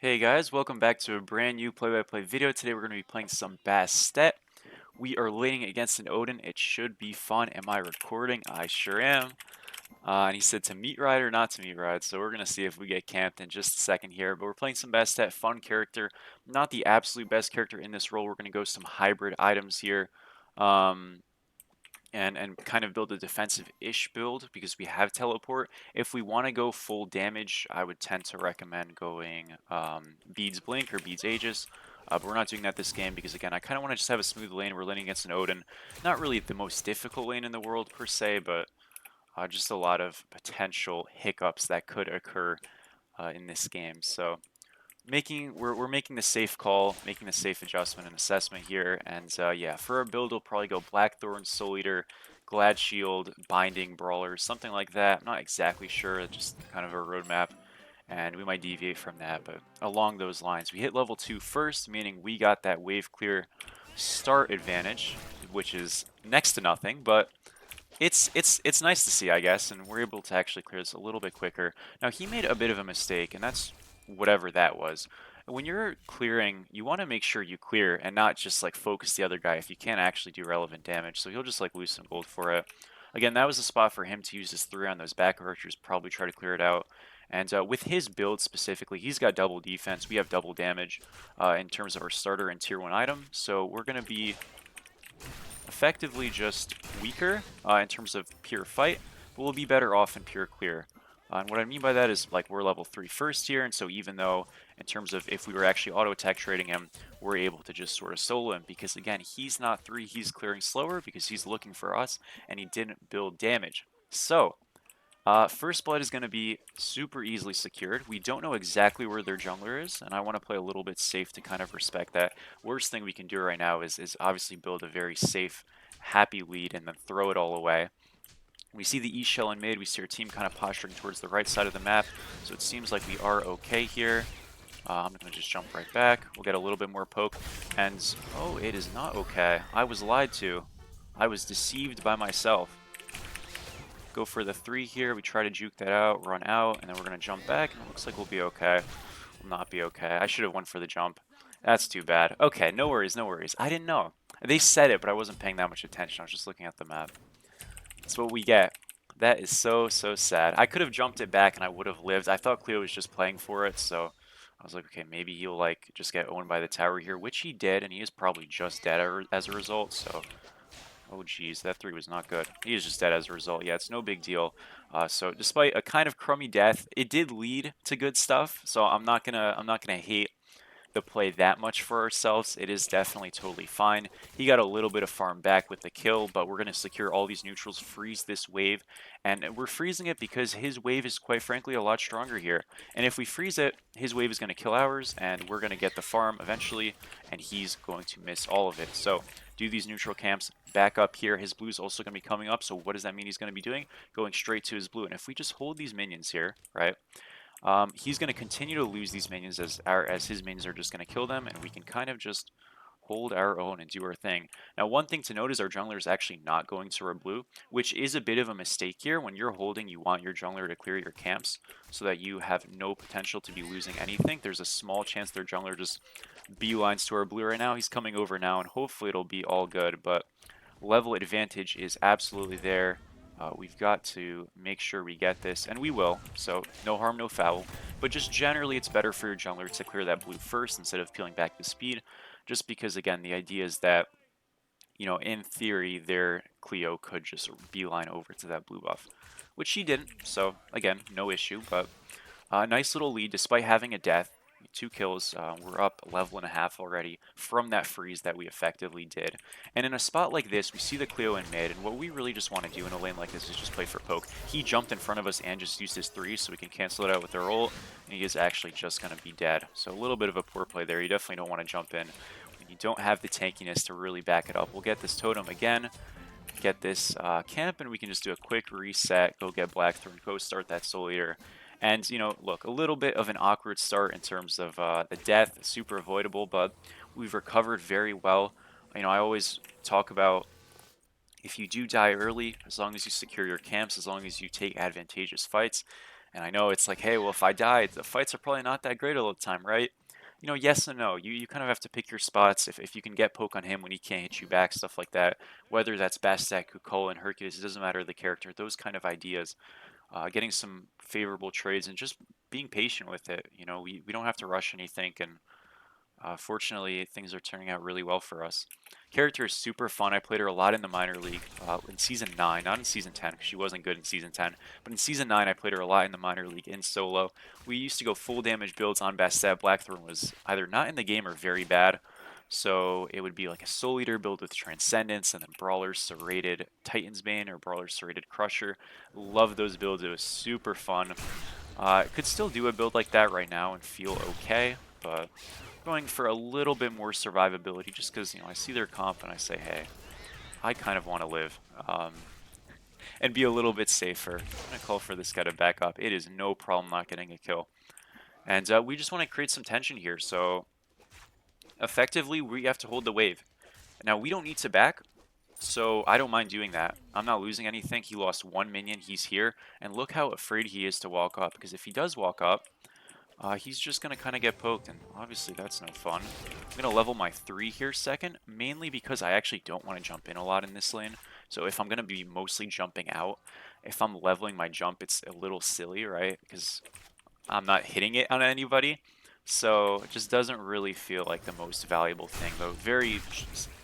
Hey guys, welcome back to a brand new play-by-play video. Today we're going to be playing some Bastet. We are laning against an Odin. It should be fun. Am I recording? I sure am. And he said to meet ride or not to meet ride, so we're going to see if we get camped in just a second here. But we're playing some Bastet, fun character. Not the absolute best character in this role. We're going to go some hybrid items here. Um, and kind of build a defensive-ish build because we have teleport. If we want to go full damage, I would tend to recommend going Beads Blink or Beads Aegis. But we're not doing that this game because, again, I kind of want to just have a smooth lane. We're laning against an Odin. Not really the most difficult lane in the world, per se, but just a lot of potential hiccups that could occur in this game. So we're making the safe call, making the safe adjustment and assessment here, and yeah, for our build we'll probably go Blackthorn, Soul Eater, Glad Shield, Binding, Brawler, something like that. I'm not exactly sure, just kind of a roadmap, and we might deviate from that, but along those lines. We hit level 2 first, meaning we got that wave clear start advantage, which is next to nothing, but it's nice to see, I guess, and we're able to actually clear this a little bit quicker. Now, he made a bit of a mistake, and that's whatever that was. When you're clearing, you want to make sure you clear and not just like focus the other guy if you can't actually do relevant damage. So he'll just like lose some gold for it. Again, that was a spot for him to use his 3 on those back archers, probably try to clear it out. And with his build specifically, he's got double defense. We have double damage in terms of our starter and tier 1 item. So we're going to be effectively just weaker in terms of pure fight, but we'll be better off in pure clear. And what I mean by that is, like, we're level 3 first here, and so even though in terms of if we were actually auto attack trading him, we're able to just sort of solo him because, again, he's not 3, he's clearing slower because he's looking for us and he didn't build damage. So first blood is going to be super easily secured. We don't know exactly where their jungler is, and I want to play a little bit safe to kind of respect that. Worst thing we can do right now is obviously build a very safe, happy lead and then throw it all away. We see the E shell in mid. We see our team kind of posturing towards the right side of the map, so it seems like we are okay here. I'm going to just jump right back. We'll get a little bit more poke, and oh, it is not okay. I was lied to. I was deceived by myself. Go for the 3 here. We try to juke that out, run out, and then we're going to jump back, and it looks like we'll be okay. We'll not be okay. I should have went for the jump. That's too bad. Okay, no worries, no worries. I didn't know. They said it, but I wasn't paying that much attention. I was just looking at the map. That's what we get. That is so, so sad. I could have jumped it back, and I would have lived. I thought Cleo was just playing for it, so I was like, okay, maybe he'll, like, just get owned by the tower here, which he did, and he is probably just dead as a result, so... Oh geez, that 3 was not good. He is just dead as a result. Yeah, it's no big deal. So despite a kind of crummy death, it did lead to good stuff. So I'm not gonna hate the play that much for ourselves. It is definitely totally fine. He got a little bit of farm back with the kill, but we're going to secure all these neutrals, freeze this wave, and we're freezing it because his wave is quite frankly a lot stronger here. And if we freeze it, his wave is going to kill ours, and we're going to get the farm eventually, and he's going to miss all of it. So do these neutral camps back up here. His blue is also going to be coming up, so what does that mean he's going to be doing? Going straight to his blue. And if we just hold these minions here, right, he's going to continue to lose these minions as his minions are just going to kill them, and we can kind of just hold our own and do our thing. Now, one thing to note is our jungler is actually not going to our blue, which is a bit of a mistake here. When you're holding, you want your jungler to clear your camps so that you have no potential to be losing anything. There's a small chance their jungler just beelines to our blue right now. He's coming over now, and hopefully it'll be all good, but level advantage is absolutely there. We've got to make sure we get this, and we will, so no harm, no foul. But just generally, it's better for your jungler to clear that blue first instead of peeling back the speed, just because, again, the idea is that, you know, in theory, their Cleo could just beeline over to that blue buff, which she didn't, so, again, no issue, but nice little lead despite having a death. 2 kills, we're up a level and a half already from that freeze that we effectively did. And in a spot like this, we see the Cleo in mid, and what we really just want to do in a lane like this is just play for poke. He jumped in front of us and just used his 3, so we can cancel it out with our ult, and he is actually just going to be dead. So a little bit of a poor play there. You definitely don't want to jump in when you don't have the tankiness to really back it up. We'll get this totem again, get this camp, and we can just do a quick reset, go get Blackthorn, go start that Soul Eater. And, you know, look, a little bit of an awkward start in terms of the death, super avoidable, but we've recovered very well. You know, I always talk about if you do die early, as long as you secure your camps, as long as you take advantageous fights, And I know it's like, hey, well, if I die, the fights are probably not that great all the time, right? You know, yes and no. You kind of have to pick your spots. If you can get poke on him when he can't hit you back, stuff like that. Whether that's Bastet, Kukul, and Hercules, it doesn't matter the character. Those kind of ideas. Getting some favorable trades and just being patient with it. You know, we don't have to rush anything, and fortunately, things are turning out really well for us. Character is super fun. I played her a lot in the minor league in Season 9, not in Season 10 because she wasn't good in Season 10. But in Season 9, I played her a lot in the minor league in solo. We used to go full damage builds on Bastet. Blackthorn was either not in the game or very bad. So it would be like a Soul Eater build with Transcendence and then Brawlers Serrated Titan's Bane or Brawlers Serrated Crusher. Love those builds. It was super fun. Could still do a build like that right now and feel okay, but going for a little bit more survivability just because, you know, I see their comp and I say, hey, I kind of want to live and be a little bit safer. I'm going to call for this guy to back up. It is no problem not getting a kill. And we just want to create some tension here. So effectively, we have to hold the wave. Now, we don't need to back, so I don't mind doing that. I'm not losing anything. He lost one minion. He's here. And look how afraid he is to walk up. Because if he does walk up, he's just going to kind of get poked, and obviously that's no fun. I'm going to level my 3 here second, mainly because I actually don't want to jump in a lot in this lane. So if I'm going to be mostly jumping out, if I'm leveling my jump, it's a little silly, right? Because I'm not hitting it on anybody. So it just doesn't really feel like the most valuable thing, though very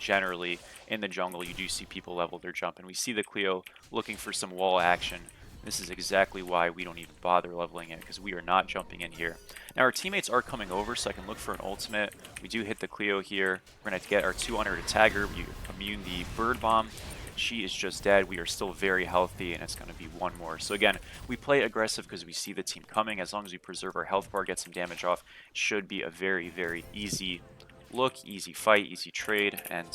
generally in the jungle you do see people level their jump, and we see the Cleo looking for some wall action. This is exactly why we don't even bother leveling it, because we are not jumping in here. Now our teammates are coming over, so I can look for an ultimate. We do hit the Cleo here. We're going to get our 200 to tag her. We immune the Bird Bomb. She is just dead. We are still very healthy, and it's going to be one more. So again, we play aggressive because we see the team coming. As long as we preserve our health bar, get some damage off, it should be a very, very easy look, easy fight, easy trade, and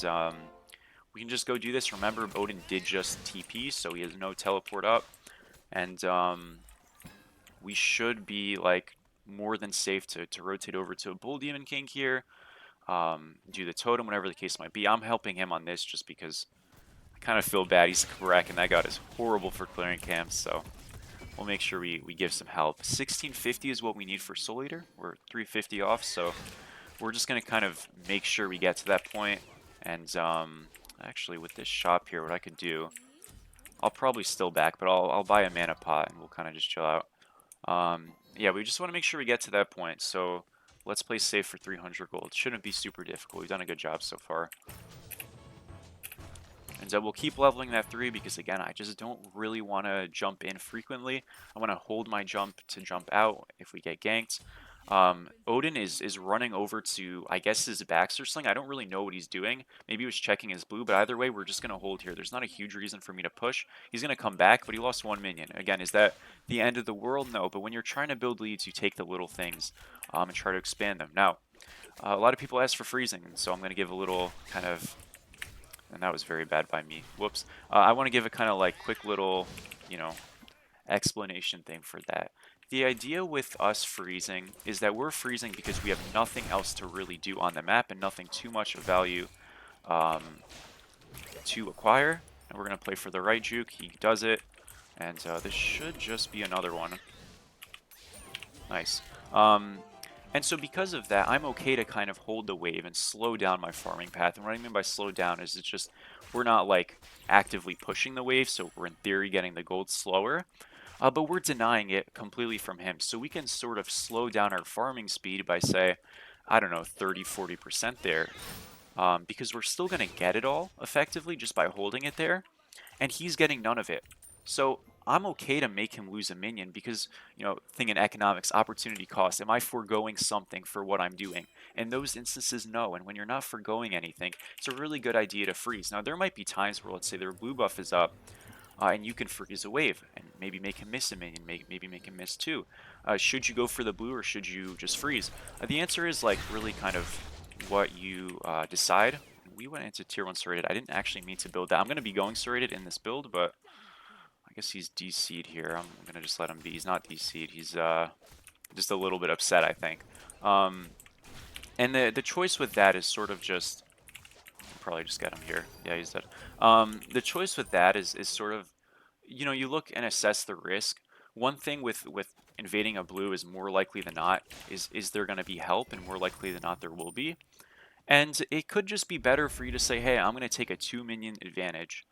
we can just go do this. Remember, Odin did just TP, so he has no teleport up, and we should be like more than safe to rotate over to a Bull Demon King here, do the totem, whatever the case might be. I'm helping him on this just because I kind of feel bad. He's correct, and that god is horrible for clearing camps, so we'll make sure we give some help. 1650 is what we need for Soul Eater. We're 350 off, so we're just going to kind of make sure we get to that point. And actually, with this shop here, what I could do, I'll probably still back, but I'll buy a mana pot, and we'll kind of just chill out. Yeah, we just want to make sure we get to that point, so let's play safe for 300 gold. Shouldn't be super difficult. We've done a good job so far. And we'll keep leveling that 3 because, again, I just don't really want to jump in frequently. I want to hold my jump to jump out if we get ganked. Odin is running over to, I guess, his backs or something. I don't really know what he's doing. Maybe he was checking his blue, but either way, we're just going to hold here. There's not a huge reason for me to push. He's going to come back, but he lost one minion. Again, is that the end of the world? No, but when you're trying to build leads, you take the little things and try to expand them. Now, a lot of people ask for freezing, so I'm going to give a little kind of... And that was very bad by me. Whoops. I want to give a kind of like quick little, you know, explanation thing for that. The idea with us freezing is that we're freezing because we have nothing else to really do on the map and nothing too much of value to acquire. And we're going to play for the right juke. He does it. And this should just be another one. Nice. And so because of that, I'm okay to kind of hold the wave and slow down my farming path. And what I mean by slow down is it's just we're not like actively pushing the wave, so we're in theory getting the gold slower. But we're denying it completely from him. So we can sort of slow down our farming speed by, say, I don't know, 30-40% there. Because we're still going to get it all, effectively, just by holding it there. And he's getting none of it. So I'm okay to make him lose a minion because, you know, thing in economics, opportunity cost. Am I foregoing something for what I'm doing? In those instances, no. And when you're not foregoing anything, it's a really good idea to freeze. Now, there might be times where, let's say, their blue buff is up, and you can freeze a wave and maybe make him miss a minion, maybe make him miss two. Should you go for the blue or should you just freeze? The answer is like really kind of what you decide. We went into tier 1 serrated. I didn't actually mean to build that. I'm going to be going serrated in this build, but I guess he's DC'd here. I'm going to just let him be. He's not DC'd. He's just a little bit upset, I think. And the choice with that is sort of just... Probably just get him here. Yeah, he's dead. The choice with that is sort of, you know, you look and assess the risk. One thing with invading a blue is more likely than not, is there going to be help, and more likely than not there will be. And it could just be better for you to say, hey, I'm going to take a 2 minion advantage,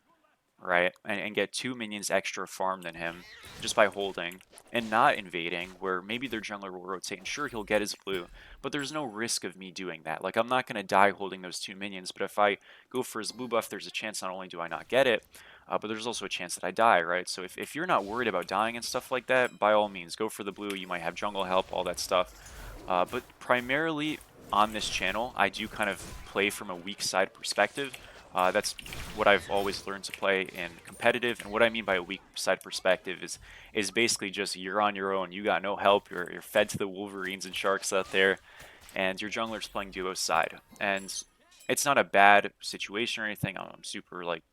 right? And get 2 minions extra farm than him just by holding and not invading, where maybe their jungler will rotate. And sure, he'll get his blue, but there's no risk of me doing that. Like, I'm not going to die holding those 2 minions, but if I go for his blue buff, there's a chance not only do I not get it, but there's also a chance that I die, right? So if you're not worried about dying and stuff like that, by all means, go for the blue. You might have jungle help, all that stuff. But primarily on this channel, I do kind of play from a weak side perspective. That's what I've always learned to play in competitive, and what I mean by a weak side perspective is basically just you're on your own. You got no help. You're fed to the Wolverines and Sharks out there, and your jungler's playing duo side. And it's not a bad situation or anything. I'm super like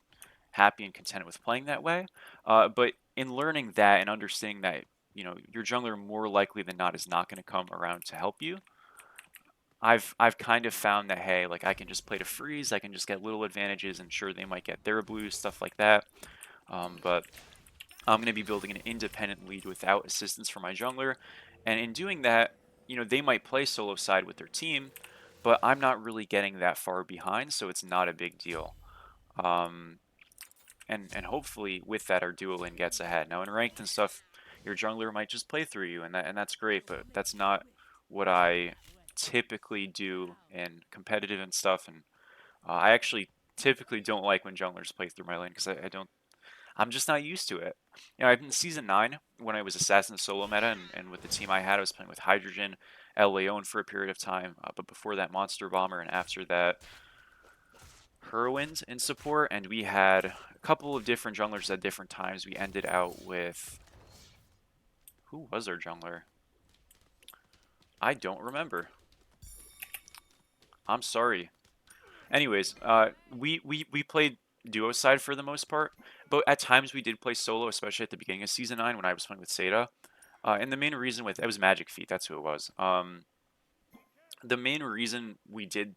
happy and content with playing that way. But in learning that and understanding that, you know, your jungler more likely than not is not going to come around to help you, I've kind of found that, hey, like, I can just play to freeze, I can just get little advantages, and sure, they might get their blues, stuff like that. But I'm going to be building an independent lead without assistance from my jungler, and in doing that, you know, they might play solo side with their team, but I'm not really getting that far behind, so it's not a big deal. And hopefully with that our duo lane gets ahead. Now in ranked and stuff, your jungler might just play through you, and that's great, but that's not what I typically do in competitive and stuff. And I actually typically don't like when junglers play through my lane because I'm just not used to it. You know, in season 9 when I was assassin solo meta, and with the team I had, I was playing with Hydrogen, El Leon for a period of time, but before that Monster Bomber, and after that Heroines in support, and we had a couple of different junglers at different times. We ended out with, who was our jungler? I don't remember. I'm sorry. Anyways, we played duo side for the most part, but at times we did play solo, especially at the beginning of season 9 when I was playing with Seda. And the main reason it was Magic Feet, that's who it was. The main reason we did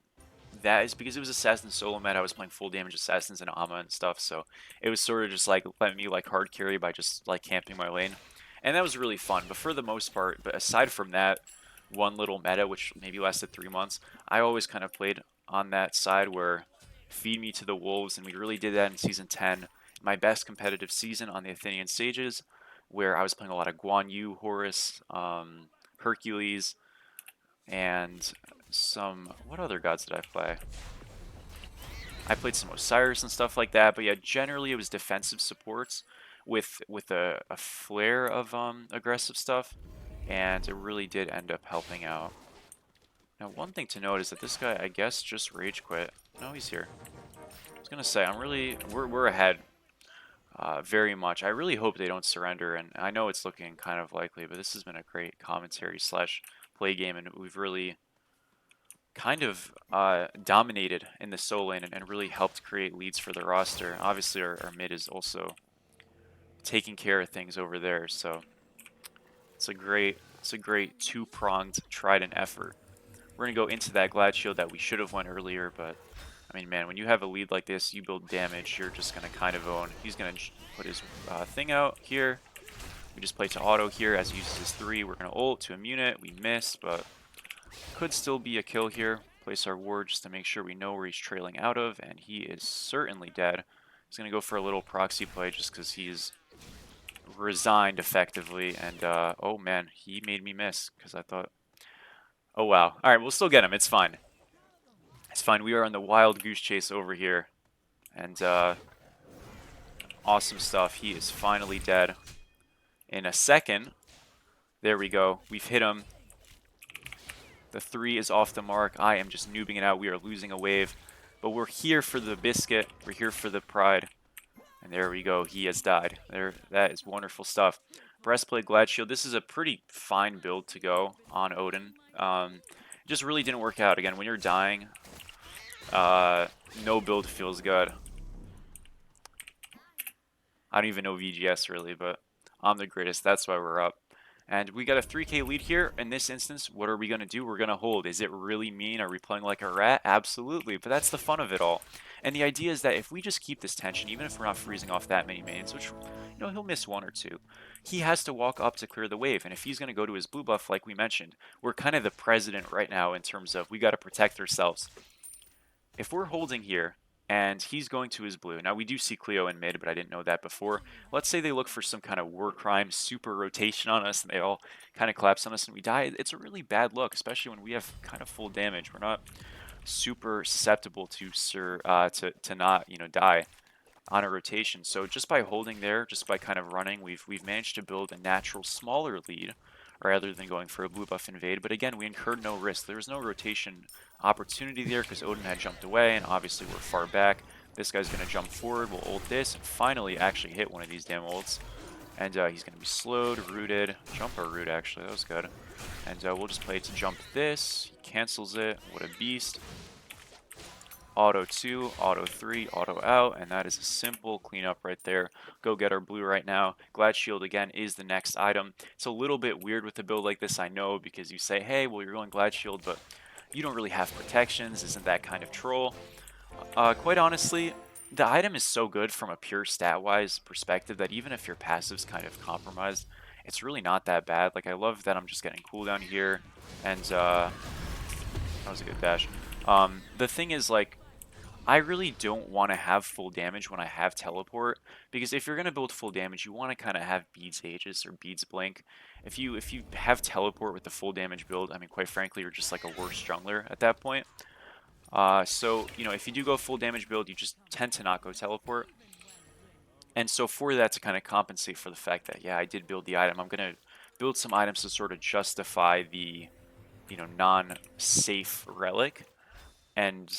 that is because it was assassin solo meta. I was playing full damage assassins and Ama and stuff, so it was sort of just like letting me like hard carry by just like camping my lane, and that was really fun. But for the most part, but aside from that one little meta, which maybe lasted 3 months, I always kind of played on that side where feed me to the wolves, and we really did that in season 10, my best competitive season on the Athenian stages, where I was playing a lot of Guan Yu, Horus, Hercules, and some, what other gods did I play? I played some Osiris and stuff like that, but yeah, generally it was defensive supports with a flare of aggressive stuff, and it really did end up helping out. Now, one thing to note is that this guy, I guess, just rage quit. No, he's here. I was gonna say, we're ahead very much. I really hope they don't surrender, and I know it's looking kind of likely, but this has been a great commentary slash play game, and we've really kind of dominated in the solo lane, and really helped create leads for the roster. Obviously, our mid is also taking care of things over there, so it's a great two-pronged trident effort. We're gonna go into that Glad Shield that we should have won earlier, but I mean, man, when you have a lead like this, you build damage, you're just gonna kind of own. He's gonna put his thing out here. We just play to auto here as he uses his 3. We're gonna ult to immune it. We miss, but could still be a kill here. Place our ward just to make sure we know where he's trailing out of, and he is certainly dead. He's going to go for a little proxy play just because he's resigned effectively, and oh man, he made me miss because I thought, oh wow. Alright, we'll still get him. It's fine. It's fine. We are on the wild goose chase over here, and awesome stuff. He is finally dead. In a second, there we go. We've hit him. The 3 is off the mark. I am just noobing it out. We are losing a wave. But we're here for the biscuit. We're here for the pride. And there we go. He has died. There, that is wonderful stuff. Breastplate, Glad Shield. This is a pretty fine build to go on Odin. It just really didn't work out. Again, when you're dying, no build feels good. I don't even know VGS really, but I'm the greatest. That's why we're up. And we got a 3k lead here. In this instance, what are we going to do? We're going to hold. Is it really mean? Are we playing like a rat? Absolutely, but that's the fun of it all. And the idea is that if we just keep this tension, even if we're not freezing off that many minions, which, he'll miss one or two, he has to walk up to clear the wave. And if he's going to go to his blue buff, like we mentioned, we're kind of the president right now in terms of we got to protect ourselves. If we're holding here, and he's going to his blue. Now, we do see Cleo in mid, but I didn't know that before. Let's say they look for some kind of war crime super rotation on us, and they all kind of collapse on us and we die. It's a really bad look, especially when we have kind of full damage. We're not super susceptible to not, die on a rotation. So just by holding there, just by kind of running, we've managed to build a natural smaller lead rather than going for a blue buff invade. But again, we incurred no risk. There was no rotation opportunity there because Odin had jumped away, and obviously we're far back. This guy's going to jump forward. We'll ult this and finally actually hit one of these damn ults. And he's going to be slowed, rooted. Jump or root, actually. That was good. And we'll just play it to jump this. He cancels it. What a beast. Auto 2, auto 3, auto out, and that is a simple cleanup right there. Go get our blue right now. Glad Shield again is the next item. It's a little bit weird with a build like this, I know, because you say, hey, well, you're going Glad Shield, but you don't really have protections. Isn't that kind of troll? Quite honestly, the item is so good from a pure stat-wise perspective that even if your passive's kind of compromised, it's really not that bad. Like, I love that I'm just getting cooldown here, and that was a good dash. The thing is, like, I really don't want to have full damage when I have teleport, because if you're going to build full damage, you want to kind of have beads Aegis or beads blink. If you have teleport with the full damage build, I mean, quite frankly, you're just like a worse jungler at that point. So, if you do go full damage build, you just tend to not go teleport. And so for that to kind of compensate for the fact that, yeah, I did build the item, I'm going to build some items to sort of justify the, non-safe relic. And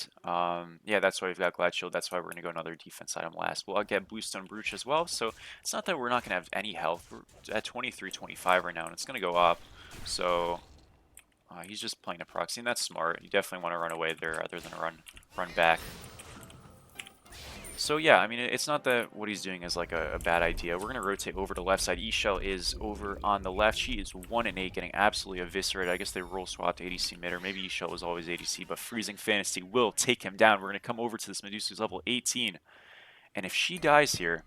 yeah, that's why we've got Glad Shield. That's why we're going to go another defense item last. We'll get Bluestone Brooch as well. So it's not that we're not going to have any health. We're at 23, 25 right now, and it's going to go up. So he's just playing a proxy, and that's smart. You definitely want to run away there rather than run back. So yeah, I mean, it's not that what he's doing is like a bad idea. We're going to rotate over to left side. Eshell is over on the left. She is 1 and 8, getting absolutely eviscerated. I guess they role swapped ADC mid, or maybe Eshell was always ADC, but Freezing Fantasy will take him down. We're going to come over to this Medusa who's level 18. And if she dies here,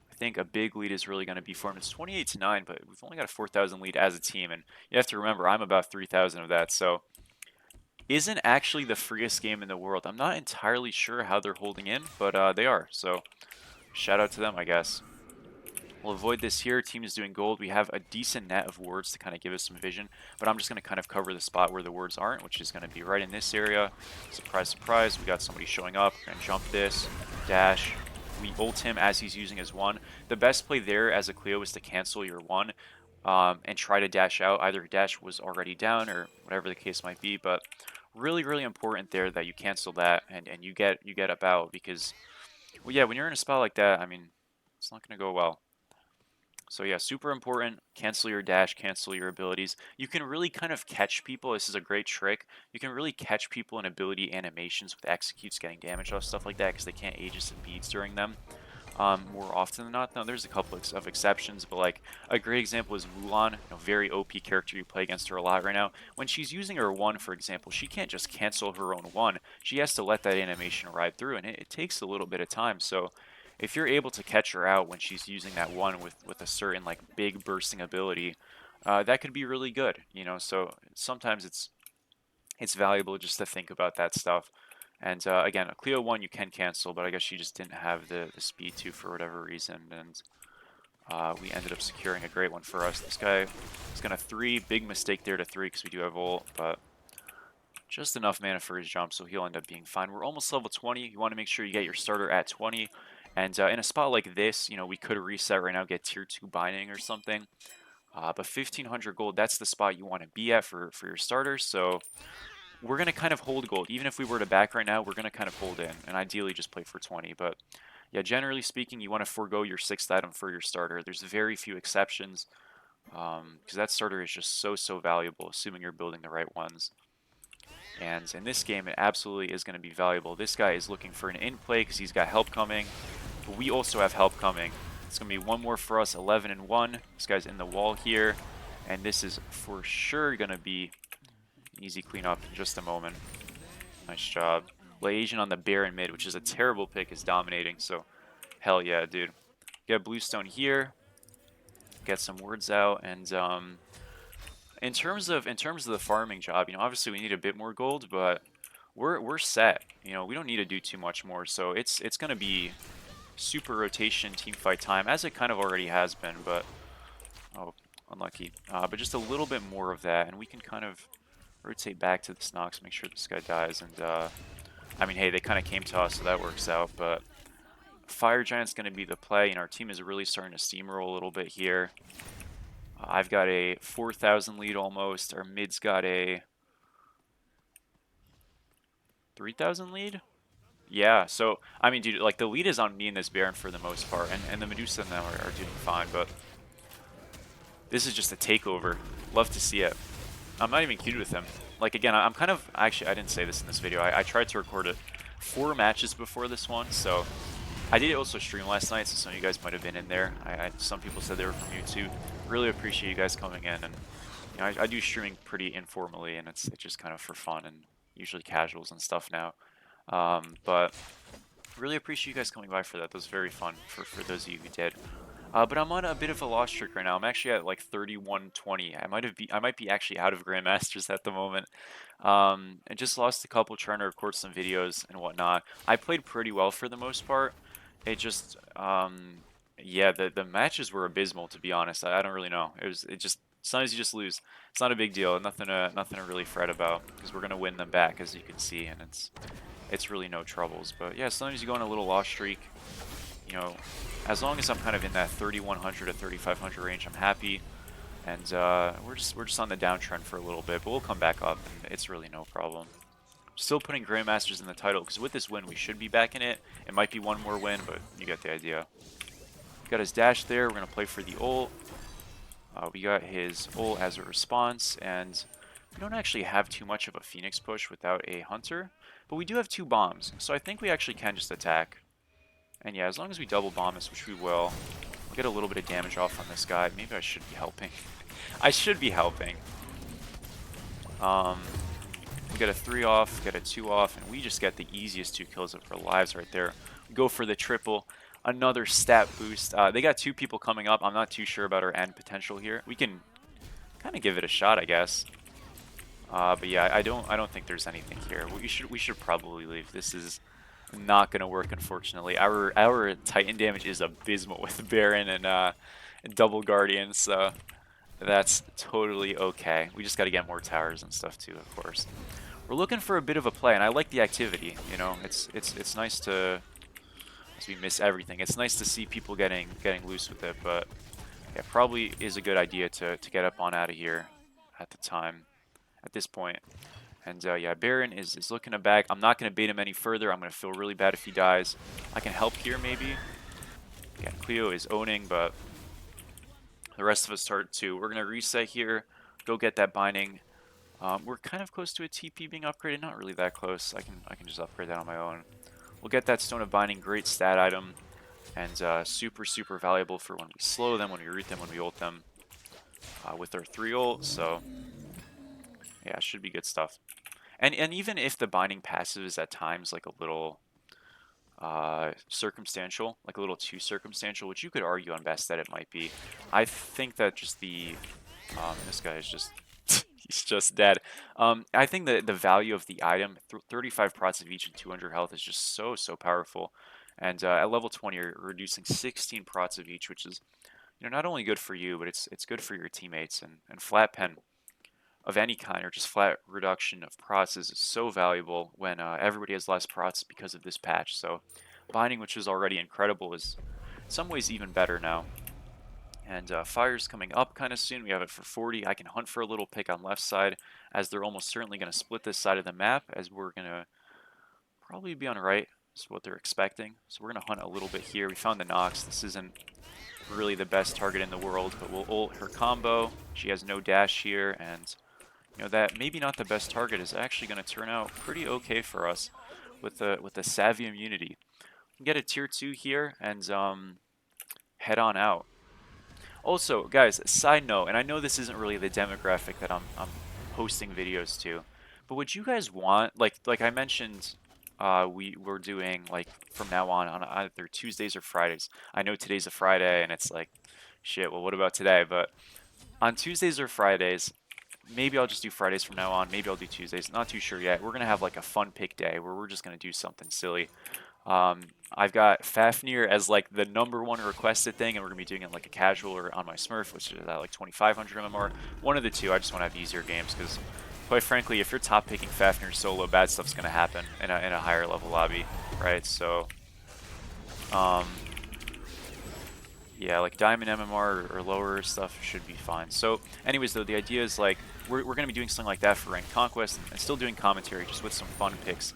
I think a big lead is really going to be formed. It's 28 to 9, but we've only got a 4,000 lead as a team. And you have to remember, I'm about 3,000 of that. So isn't actually the freest game in the world. I'm not entirely sure how they're holding in, but they are. So shout out to them, I guess. We'll avoid this here. Team is doing gold. We have a decent net of wards to kind of give us some vision, but I'm just going to kind of cover the spot where the wards aren't, which is going to be right in this area. Surprise, surprise. We got somebody showing up. We're going to jump this, dash. We ult him as he's using his 1. The best play there as a Cleo is to cancel your 1 and try to dash out. Either dash was already down or whatever the case might be, but really, really important there that you cancel that and you get about, because, well, yeah, when you're in a spot like that, I mean, it's not going to go well. So yeah, super important. Cancel your dash, cancel your abilities. You can really kind of catch people. This is a great trick. You can really catch people in ability animations with executes getting damage off, stuff like that, because they can't Aegis and beads during them. More often than not. Now, there's a couple of exceptions, but like a great example is Mulan, very OP character. You play against her a lot right now. When she's using her 1, for example, she can't just cancel her own 1. She has to let that animation ride through, and it takes a little bit of time. So if you're able to catch her out when she's using that 1 with a certain like big bursting ability, that could be really good. So sometimes it's valuable just to think about that stuff. And again, a Cleo 1 you can cancel, but I guess she just didn't have the speed to for whatever reason, and we ended up securing a great one for us. This guy is going to 3, big mistake there to 3 because we do have ult, but just enough mana for his jump, so he'll end up being fine. We're almost level 20. You want to make sure you get your starter at 20, and in a spot like this, we could reset right now, get tier 2 binding or something. But 1,500 gold, that's the spot you want to be at for your starter, so we're going to kind of hold gold. Even if we were to back right now, we're going to kind of hold in and ideally just play for 20. But yeah, generally speaking, you want to forego your 6th item for your starter. There's very few exceptions because that starter is just so valuable, assuming you're building the right ones. And in this game, it absolutely is going to be valuable. This guy is looking for an in-play because he's got help coming. But we also have help coming. It's going to be one more for us, 11 and 1. This guy's in the wall here. And this is for sure going to be an easy cleanup in just a moment. Nice job. Lay Asian on the Baron mid, which is a terrible pick, is dominating. So, hell yeah, dude. Get Bluestone here. Get some words out. And in terms of the farming job, you know, obviously we need a bit more gold, but we're set. You know, we don't need to do too much more. So it's going to be super rotation team fight time, as it kind of already has been, but oh, unlucky. But just a little bit more of that, and we can kind of rotate back to this Nox, make sure this guy dies, and I mean, hey, they kind of came to us, so that works out, but Fire Giant's going to be the play, and our team is really starting to steamroll a little bit here. I've got a 4,000 lead almost. Our mid's got a 3,000 lead? Yeah, so, I mean, dude, like, the lead is on me in this Baron for the most part, and the Medusa and them are doing fine, but this is just a takeover. Love to see it. I'm not even queued with him. Like, again, I'm kind of... Actually, I didn't say this in this video. I tried to record it 4 matches before this one, so... I did also stream last night, so some of you guys might have been in there. Some people said they were from YouTube. Really appreciate you guys coming in, and you know, I do streaming pretty informally, and it's just kind of for fun and usually casuals and stuff now. But really appreciate you guys coming by for that. That was very fun for those of you who did. But I'm on a bit of a loss streak right now. I'm actually at like 31-20. I might be actually out of Grandmasters at the moment. I just lost a couple trying to record some videos and whatnot. I played pretty well for the most part. It just yeah, the matches were abysmal, to be honest. I don't really know. It just sometimes you just lose. It's not a big deal. Nothing to really fret about, because we're gonna win them back, as you can see, and it's really no troubles. But yeah, sometimes you go on a little loss streak. You know, as long as I'm kind of in that 3,100 to 3,500 range, I'm happy. And we're just on the downtrend for a little bit, but we'll come back up, and it's really no problem. Still putting Grandmasters in the title, because with this win, we should be back in it. It might be one more win, but you get the idea. Got his dash there. We're going to play for the ult. We got his ult as a response, and we don't actually have too much of a Phoenix push without a Hunter, but we do have 2 bombs, so I think we actually can just attack. And yeah, as long as we double bomb this, which we will, we'll get a little bit of damage off on this guy. Maybe I should be helping. I should be helping. We get a 3 off, get a 2 off, and we just get the easiest 2 kills of our lives right there. We go for the triple. Another stat boost. They got 2 people coming up. I'm not too sure about our end potential here. We can kind of give it a shot, I guess. But yeah, I don't think there's anything here. We should probably leave. This is not gonna work, unfortunately. Our Titan damage is abysmal with Baron and double Guardian, so that's totally okay. We just got to get more towers and stuff too, of course. We're looking for a bit of a play, and I like the activity. You know, it's nice to, as we miss everything, it's nice to see people getting loose with it. But yeah, probably is a good idea to get up on out of here at this point. And yeah, Baron is looking to back. I'm not going to bait him any further. I'm going to feel really bad if he dies. I can help here, maybe. Yeah, Cleo is owning, but the rest of us start too. We're going to reset here, go get that binding. We're kind of close to a TP being upgraded. Not really that close. I can just upgrade that on my own. We'll get that Stone of Binding. Great stat item. And super valuable for when we slow them, when we root them, when we ult them. With our 3 ult, so yeah, should be good stuff. And even if the binding passive is at times like a little circumstantial, like a little too circumstantial, which you could argue on Bastet it might be. I think that just the this guy is just he's just dead. I think that the value of the item, 35 prots of each and 200 health, is just so powerful. And at level 20, you're reducing 16 prots of each, which is, you know, not only good for you, but it's good for your teammates. And flat pen of any kind, or just flat reduction of prots, is so valuable when everybody has less prots because of this patch. So binding, which is already incredible, is in some ways even better now. And fire's coming up kind of soon. We have it for 40. I can hunt for a little pick on left side, as they're almost certainly going to split this side of the map, as we're going to probably be on right. Is what they're expecting. So we're going to hunt a little bit here. We found the Nox. This isn't really the best target in the world, but we'll ult her combo. She has no dash here, and you know, that maybe not the best target is actually going to turn out pretty okay for us with the savvy immunity. We can get a tier 2 here and head on out. Also, guys, side note, and I know this isn't really the demographic that I'm posting videos to, but would you guys want like I mentioned, we're doing like from now on either Tuesdays or Fridays. I know today's a Friday, and it's like, shit. Well, what about today? But on Tuesdays or Fridays, maybe I'll just do Fridays from now on. Maybe I'll do Tuesdays. Not too sure yet. We're gonna have like a fun pick day where we're just gonna do something silly. I've got Fafnir as like the #1 requested thing, and we're gonna be doing it like a casual or on my Smurf, which is at like 2500 MMR. One of the two. I just want to have easier games because, quite frankly, if you're top picking Fafnir solo, bad stuff's gonna happen in a higher level lobby, right? So, um, yeah, like Diamond MMR or lower stuff should be fine. So, anyways, though, the idea is like we're gonna be doing something like that for Ranked Conquest and still doing commentary, just with some fun picks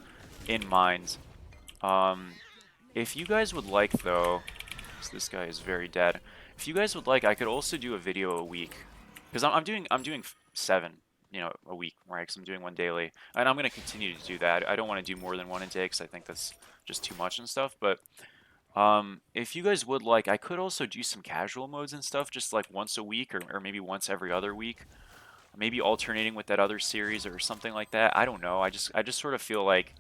in mind. Um, if you guys would like, though, so this guy is very dead. If you guys would like, I could also do a video a week, because I'm doing 7, a week, right? Because I'm doing one daily, and I'm gonna continue to do that. I don't want to do more than one a day, because I think that's just too much and stuff. But if you guys would like, I could also do some casual modes and stuff, just like once a week, or maybe once every other week, maybe alternating with that other series or something like that. I don't know. I just sort of feel like,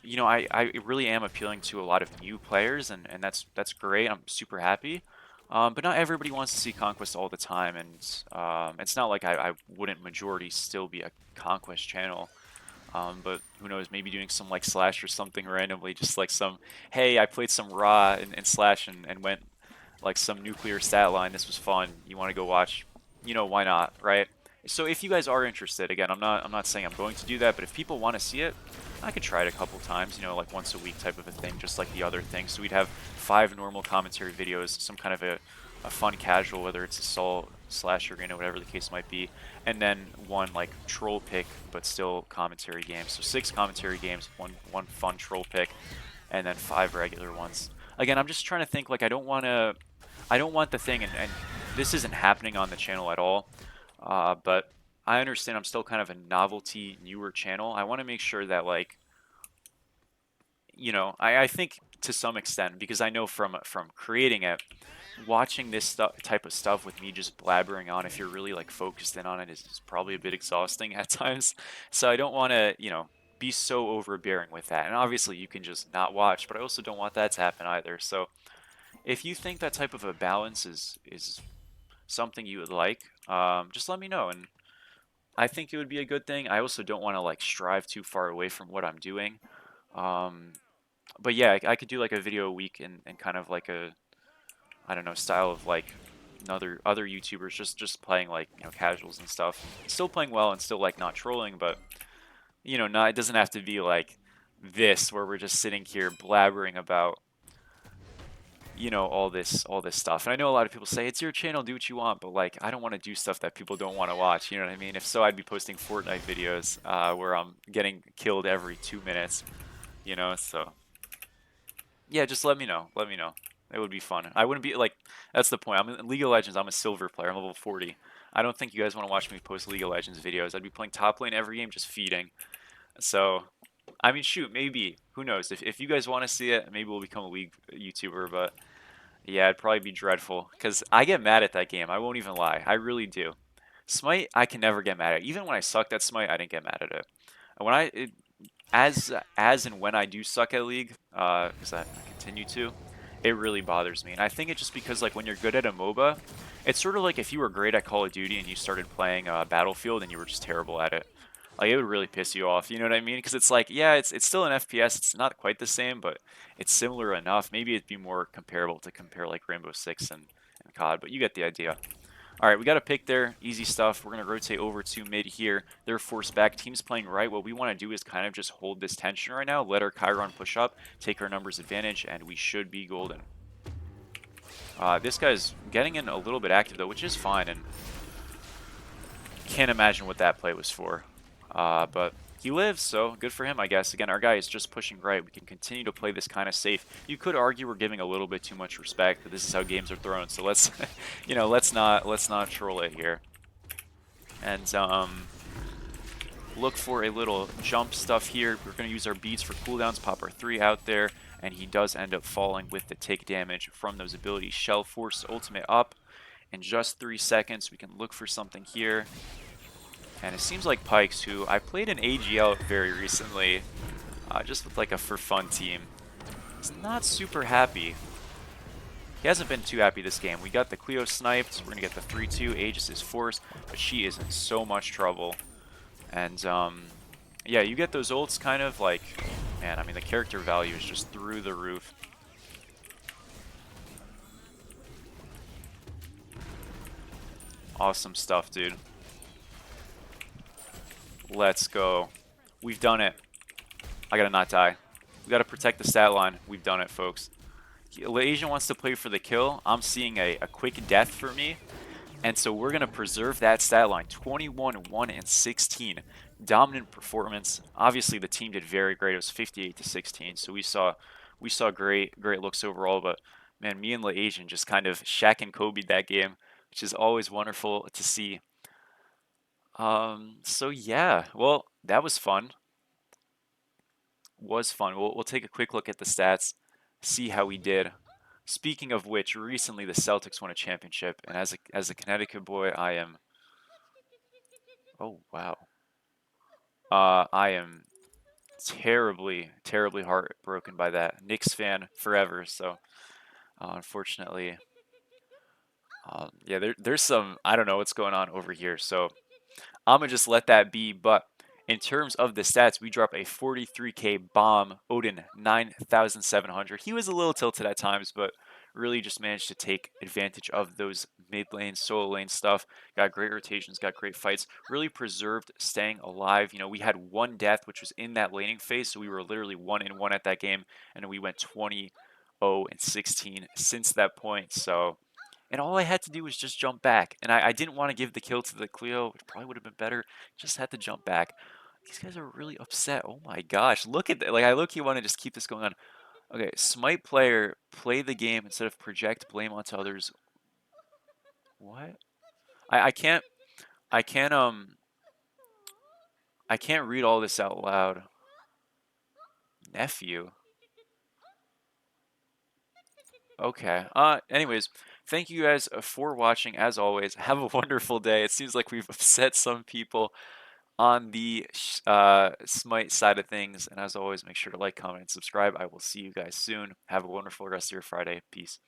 I really am appealing to a lot of new players, and that's great. I'm super happy. But not everybody wants to see Conquest all the time, and it's not like I wouldn't majority still be a Conquest channel. But who knows, maybe doing some like Slash or something randomly, just like some, hey, I played some Raw and Slash and went like some nuclear stat line. This was fun. You want to go watch? Why not, right? So if you guys are interested, again, I'm not saying I'm going to do that, but if people want to see it, I could try it a couple times, like once a week type of a thing, just like the other things. So we'd have 5 normal commentary videos, some kind of a fun casual, whether it's Assault, Slash Arena, whatever the case might be, and then one like troll pick, but still commentary games. So 6 commentary games, one fun troll pick, and then 5 regular ones. Again, I'm just trying to think, like, I don't want the thing, and this isn't happening on the channel at all, but I understand I'm still kind of a novelty, newer channel. I want to make sure that, like, I think to some extent, because I know from creating it, watching this type of stuff with me just blabbering on, if you're really like focused in on it, is probably a bit exhausting at times. So I don't want to, be so overbearing with that. And obviously you can just not watch, but I also don't want that to happen either. So if you think that type of a balance is something you would like, just let me know. And I think it would be a good thing. I also don't want to like strive too far away from what I'm doing. Um, but yeah, I could do like a video a week and kind of like a, I don't know, style of like other YouTubers just playing like, casuals and stuff. Still playing well and still like not trolling, but not, it doesn't have to be like this where we're just sitting here blabbering about, all this stuff. And I know a lot of people say it's your channel, do what you want, but like I don't want to do stuff that people don't want to watch, you know what I mean? If so, I'd be posting Fortnite videos where I'm getting killed every 2 minutes, so yeah, just let me know. Let me know. It would be fun. I wouldn't be like, that's the point. I'm in League of Legends. I'm a silver player. I'm level 40. I don't think you guys want to watch me post League of Legends videos. I'd be playing top lane every game, just feeding. So, I mean, shoot, maybe. Who knows? If you guys want to see it, maybe we'll become a League YouTuber. But yeah, it'd probably be dreadful because I get mad at that game. I won't even lie. I really do. Smite, I can never get mad at. Even when I sucked at Smite, I didn't get mad at it. And when as and when I do suck at League, because I continue to, it really bothers me. And I think it's just because like when you're good at a MOBA, it's sort of like if you were great at Call of Duty and you started playing Battlefield and you were just terrible at it. Like it would really piss you off, you know what I mean? Because it's like, yeah, it's still an FPS. It's not quite the same, but it's similar enough. Maybe it'd be more comparable to compare like Rainbow Six and COD, but you get the idea. All right, we got a pick there. Easy stuff. We're going to rotate over to mid here. They're forced back. Team's playing right. What we want to do is kind of just hold this tension right now. Let our Chiron push up, take our numbers advantage, and we should be golden. This guy's getting in a little bit active, though, which is fine. And can't imagine what that play was for. But he lives, so good for him, I guess. Again, our guy is just pushing right. We can continue to play this kind of safe. You could argue we're giving a little bit too much respect, but this is how games are thrown. So let's, let's not troll it here. And look for a little jump stuff here. We're going to use our beads for cooldowns, pop our 3 out there, and he does end up falling with the take damage from those abilities. Shell Force ultimate up, in just 3 seconds. We can look for something here. And it seems like Pikes, who I played in AGL very recently, just with like a for fun team, is not super happy. He hasn't been too happy this game. We got the Cleo sniped. We're going to get the 3-2. Aegis is forced, but she is in so much trouble. And, yeah, you get those ults kind of like, man, I mean, the character value is just through the roof. Awesome stuff, dude. Let's go. We've done it. I gotta not die. We gotta protect the stat line. We've done it, folks. Asian wants to play for the kill. I'm seeing a quick death for me. And so we're going to preserve that stat line. 21, 1, and 16. Dominant performance. Obviously, the team did very great. It was 58 to 16. So we saw great looks overall. But man, me and Asian just kind of Shaq and Kobe that game, which is always wonderful to see. So yeah, well, that was fun. Was fun. We'll take a quick look at the stats, see how we did. Speaking of which, recently the Celtics won a championship, and as a Connecticut boy, I am. Oh wow. I am terribly heartbroken by that. Knicks fan forever. So unfortunately, yeah, there's some I don't know what's going on over here. So I'm gonna just let that be. But in terms of the stats, we drop a 43k bomb. Odin 9,700. He was a little tilted at times, but really just managed to take advantage of those mid lane, solo lane stuff. Got great rotations, got great fights. Really preserved staying alive. You know, we had one death, which was in that laning phase, so we were literally 1-1 at that game, and we went 20-0 and 16 since that point. So and all I had to do was just jump back. And I didn't want to give the kill to the Cleo. It probably would have been better. Just had to jump back. These guys are really upset. Oh my gosh. Look at that. Like, I low-key want to just keep this going on. Okay, Smite player, play the game instead of project blame onto others. What? I can't, I can't, I can't read all this out loud. Nephew. Okay. Anyways, thank you guys for watching. As always, have a wonderful day. It seems like we've upset some people on the Smite side of things. And as always, make sure to like, comment, and subscribe. I will see you guys soon. Have a wonderful rest of your Friday. Peace.